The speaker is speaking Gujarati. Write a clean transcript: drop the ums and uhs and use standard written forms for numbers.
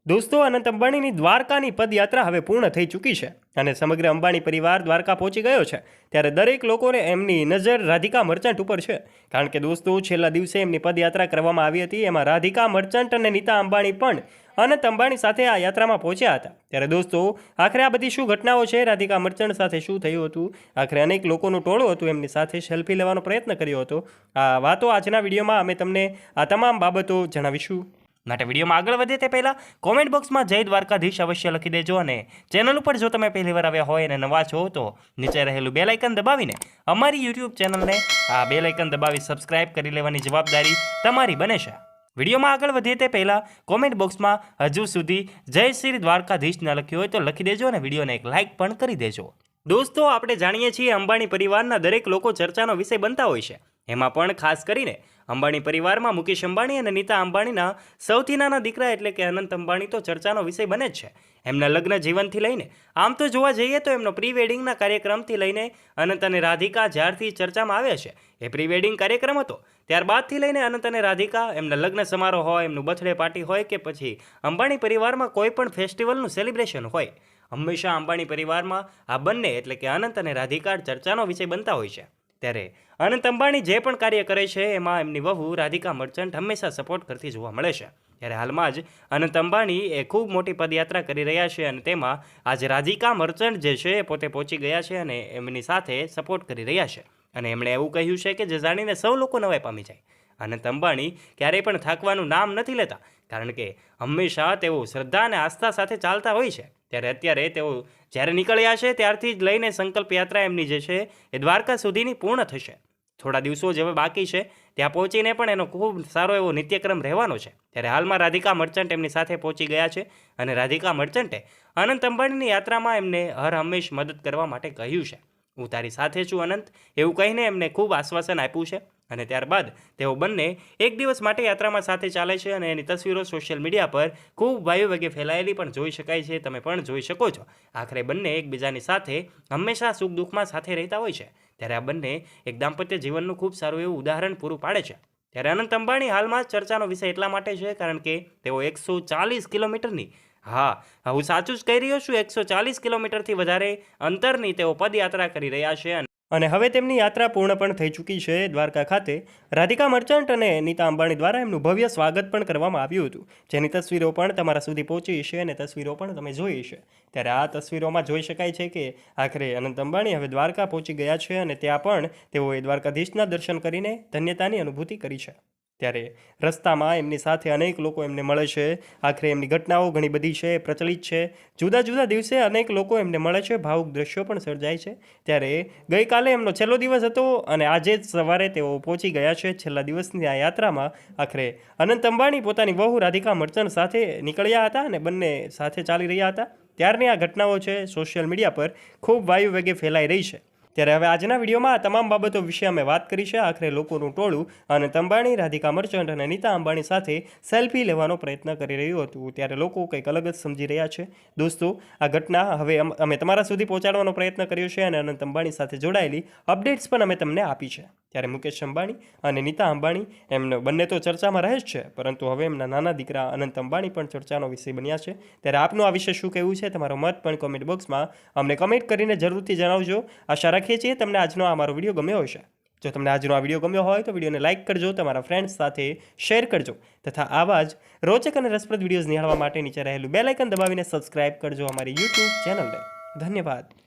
દોસ્તો, અનંત અંબાણીની દ્વારકાની પદયાત્રા હવે પૂર્ણ થઈ ચૂકી છે અને સમગ્ર અંબાણી પરિવાર દ્વારકા પહોંચી ગયો છે. ત્યારે દરેક લોકોને એમની નજર રાધિકા મર્ચન્ટ ઉપર છે. કારણ કે દોસ્તો, છેલ્લા દિવસે એમની પદયાત્રા કરવામાં આવી હતી. એમાં રાધિકા મર્ચન્ટ અને નીતા અંબાણી પણ અનંત અંબાણી સાથે આ યાત્રામાં પહોંચ્યા હતા. ત્યારે દોસ્તો, આખરે આ બધી શું ઘટનાઓ છે, રાધિકા મર્ચન્ટ સાથે શું થયું હતું, આખરે અનેક લોકોનું ટોળું હતું એમની સાથે સેલ્ફી લેવાનો પ્રયત્ન કર્યો હતો, આ વાતો આજના વિડીયોમાં અમે તમને આ તમામ બાબતો જણાવીશું. માટે વિડીયોમાં આગળ વધે તે પહેલાં કોમેન્ટ બોક્સમાં જય દ્વારકાધીશ અવશ્ય લખી દેજો. અને ચેનલ ઉપર જો તમે પહેલીવાર આવ્યા હોય અને નવા છો તો નીચે રહેલું બેલ આઇકન દબાવીને અમારી યુટ્યુબ ચેનલને આ બેલ આઇકન દબાવી સબસ્ક્રાઇબ કરી લેવાની જવાબદારી તમારી બને છે. વિડીયોમાં આગળ વધીએ તે પહેલાં કોમેન્ટ બોક્સમાં હજુ સુધી જય શ્રી દ્વારકાધીશ ન લખ્યું હોય તો લખી દેજો અને વિડીયોને એક લાઇક પણ કરી દેજો. દોસ્તો, આપણે જાણીએ છીએ અંબાણી પરિવારના દરેક લોકો ચર્ચાનો વિષય બનતા હોય છે. એમાં પણ ખાસ કરીને અંબાણી પરિવારમાં મુકેશ અંબાણી અને નીતા અંબાણીના સૌથી નાના દીકરા એટલે કે અનંત અંબાણી તો ચર્ચાનો વિષય બને જ છે. એમના લગ્ન જીવનથી લઈને આમ તો જોવા જઈએ તો એમનો પ્રી વેડિંગના કાર્યક્રમથી લઈને અનંત અને રાધિકા જ્યારથી ચર્ચામાં આવ્યા છે એ પ્રી વેડિંગ કાર્યક્રમ હતો. ત્યારબાદથી લઈને અનંત અને રાધિકા, એમના લગ્ન સમારોહ હોય, એમનું બર્થડે પાર્ટી હોય કે પછી અંબાણી પરિવારમાં કોઈ પણ ફેસ્ટિવલનું સેલિબ્રેશન હોય, હંમેશા અંબાણી પરિવારમાં આ બંને એટલે કે અનંત અને રાધિકા ચર્ચાનો વિષય બનતા હોય છે. ત્યારે અનંત અંબાણી જે પણ કાર્ય કરે છે એમાં એમની વહુ રાધિકા મર્ચન્ટ હંમેશા સપોર્ટ કરતી જોવા મળે છે. ત્યારે હાલમાં જ અનંત અંબાણી એ ખૂબ મોટી પદયાત્રા કરી રહ્યા છે અને તેમાં આજે રાધિકા મર્ચન્ટ જે છે એ પોતે પહોંચી ગયા છે અને એમની સાથે સપોર્ટ કરી રહ્યા છે. અને એમણે એવું કહ્યું છે કે જે જાણીને સૌ લોકો નવાઈ પામી જાય. અનંત અંબાણી ક્યારેય પણ થાકવાનું નામ નથી લેતા, કારણ કે હંમેશા તેઓ શ્રદ્ધા અને આસ્થા સાથે ચાલતા હોય છે. ત્યારે અત્યારે તેઓ જ્યારે નીકળ્યા છે ત્યારથી જ લઈને સંકલ્પ યાત્રા એમની જે છે એ દ્વારકા સુધીની પૂર્ણ થશે. થોડા દિવસો જ હવે બાકી છે, ત્યાં પહોંચીને પણ એનો ખૂબ સારો એવો નિત્યક્રમ રહેવાનો છે. ત્યારે હાલમાં રાધિકા મર્ચન્ટ એમની સાથે પહોંચી ગયા છે અને રાધિકા મર્ચન્ટે અનંત અંબાણીની યાત્રામાં એમને હર હંમેશ મદદ કરવા માટે કહ્યું છે. હું તારી સાથે છું અનંત, એવું કહીને એમને ખૂબ આશ્વાસન આપ્યું છે. અને ત્યારબાદ તેઓ બંને એક દિવસ માટે યાત્રામાં સાથે ચાલે છે અને એની તસવીરો સોશિયલ મીડિયા પર ખૂબ વાયુ વેગે ફેલાયેલી પણ જોઈ શકાય છે. તમે પણ જોઈ શકો છો. આખરે બંને એકબીજાની સાથે હંમેશા સુખ દુઃખમાં સાથે રહેતા હોય છે. ત્યારે આ બંને એક દાંપત્ય જીવનનું ખૂબ સારું એવું ઉદાહરણ પૂરું પાડે છે. ત્યારે અનંત અંબાણી હાલમાં ચર્ચાનો વિષય એટલા માટે છે કારણ કે તેઓ 140 કિલોમીટરની, હા, હું સાચું જ કહી રહ્યો છું, 140 કિલોમીટરથી વધારે અંતરની તેઓ પદયાત્રા કરી રહ્યા છે. અને હવે તેમની યાત્રા પૂર્ણ પણ થઈ ચૂકી છે. દ્વારકા ખાતે રાધિકા મર્ચન્ટ અને નીતા અંબાણી દ્વારા એમનું ભવ્ય સ્વાગત પણ કરવામાં આવ્યું હતું, જેની તસવીરો પણ તમારા સુધી પહોંચી છે અને તસવીરો પણ તમે જોઈ છે. ત્યારે આ તસવીરોમાં જોઈ શકાય છે કે આખરે અનંત અંબાણી હવે દ્વારકા પહોંચી ગયા છે અને ત્યાં પણ તેઓએ દ્વારકાધીશના દર્શન કરીને ધન્યતાની અનુભૂતિ કરી છે. ત્યારે રસ્તામાં એમની સાથે અનેક લોકો એમને મળે છે. આખરે એમની ઘટનાઓ ઘણી બધી છે, પ્રચલિત છે. જુદા જુદા દિવસે અનેક લોકો એમને મળે છે, ભાવુક દ્રશ્યો પણ સર્જાય છે. ત્યારે ગઈકાલે એમનો છેલ્લો દિવસ હતો અને આજે જ સવારે તેઓ પહોંચી ગયા છે છેલ્લા દિવસની આ યાત્રામાં. આખરે અનંત અંબાણી પોતાની વહુ રાધિકા મર્ચન્ટ સાથે નીકળ્યા હતા અને બંને સાથે ચાલી રહ્યા હતા. ત્યારની આ ઘટનાઓ છે સોશિયલ મીડિયા પર ખૂબ વાયુ વેગે ફેલાઈ રહી છે. ત્યારે હવે આજના વિડીયોમાં આ તમામ બાબતો વિશે અમે વાત કરી છે. આખરે લોકોનું ટોળું અનંત અંબાણી, રાધિકા મર્ચન્ટ અને નીતા અંબાણી સાથે સેલ્ફી લેવાનો પ્રયત્ન કરી રહ્યું હતું. ત્યારે લોકો કંઈક અલગ જ સમજી રહ્યા છે. દોસ્તો, આ ઘટના હવે અમે તમારા સુધી પહોંચાડવાનો પ્રયત્ન કર્યો છે અને અનંત અંબાણી સાથે જોડાયેલી અપડેટ્સ પણ અમે તમને આપી છે. ત્યારે મુકેશ અંબાણી અને નીતા અંબાણી એમને બંને તો ચર્ચામાં રહે જ છે, પરંતુ હવે એમના નાના દીકરા અનંત અંબાણી પણ ચર્ચાનો વિષય બન્યા છે. ત્યારે આપનું આ વિશે શું કહેવું છે, તમારો મત પણ કોમેન્ટ બોક્સમાં અમને કમેન્ટ કરીને જરૂરથી જણાવજો. આશા રાખીએ છીએ તમને આજનો આ મારો વિડીયો ગમ્યો હશે. જો તમને આજનો આ વિડીયો ગમ્યો હોય તો વિડીયોને લાઇક કરજો, તમારા ફ્રેન્ડ્સ સાથે શેર કરજો તથા આવા જ રોચક અને રસપ્રદ વિડીયોઝ નિહાળવા માટે નીચે રહેલું બેલ આઇકન દબાવીને સબસ્ક્રાઇબ કરજો અમારી યુટ્યુબ ચેનલને. ધન્યવાદ.